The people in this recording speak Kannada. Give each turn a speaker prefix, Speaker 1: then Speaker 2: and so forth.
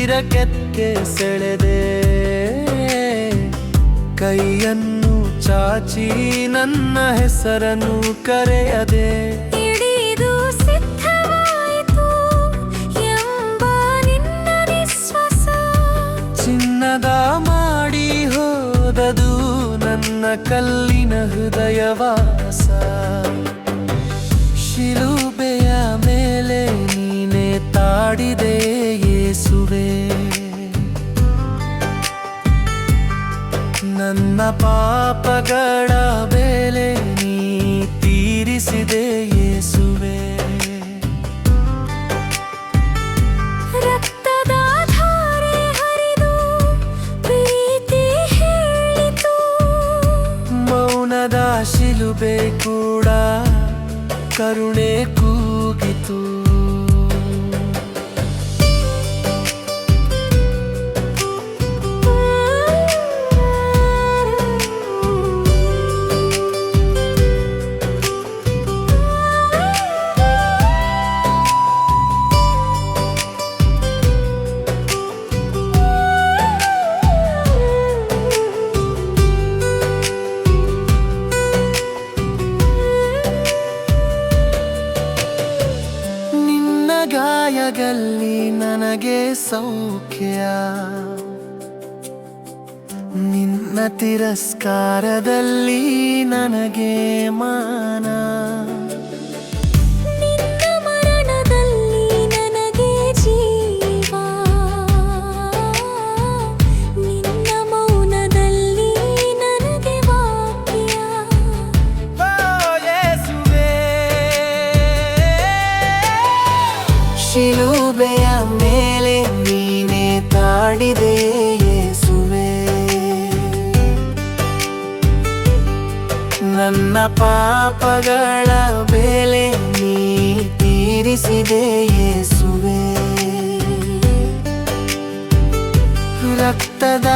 Speaker 1: ತೀರಕ್ಕೆ ಸೆಳೆದೆ. ಕೈಯನ್ನು ಚಾಚಿ ನನ್ನ ಹೆಸರನ್ನು ಕರೆಯದೆ.
Speaker 2: ಹಿಡಿದು ಸಿದ್ಧವಾಯಿತು ಎಂಬ ನಿನ್ನ ನಿಶ್ವಾಸ.
Speaker 1: ಚಿನ್ನದ ಮಾಡಿ ಹೋದದು ನನ್ನ ಕಲ್ಲಿನ ಹೃದಯವಾಸ. ಶಿಲುಬೆಯ ಮೇಲೆ ನೀನೆ ತಾಡಿದೆ ಯೇಸುವೆ. ನನ್ನ ಪಾಪಗಳ ಬೆಲೆ ನೀ ತೀರಿಸಿದೆ ಯೇಸುವೆ.
Speaker 2: ರಕ್ತದ ಧಾರೆ ಹರಿದು ಪ್ರೀತಿ ಹೇಳಿತು.
Speaker 1: ಮೌನದ ಶಿಲುಬೆ ಕೂಡ ಕರುಣೆ ಕೂಗಿತು. ಗಾಯಗಳಲ್ಲಿ ನನಗೆ ಸೌಖ್ಯ, ನಿನ್ನ ತಿರಸ್ಕಾರದಲ್ಲಿ ನನಗೆ ಮಾನ.
Speaker 2: ನಿನ್ನ ಮರಣದಲ್ಲಿ ನನಗೆ ಜೀವ, ನಿನ್ನ ಮೌನದಲ್ಲಿ ನನಗೆ ವಾಕ್ಯ.
Speaker 1: ಶಿಲುಬೆಯ ಮೇಲೆ ನೀನೆ ತಾಡಿದೆ ಯೇಸುವೆ. ನನ್ನ ಪಾಪಗಳ ಬೆಲೆ ನೀ ತೀರಿಸಿದೆ ಯೇಸುವೆ. ರಕ್ತದ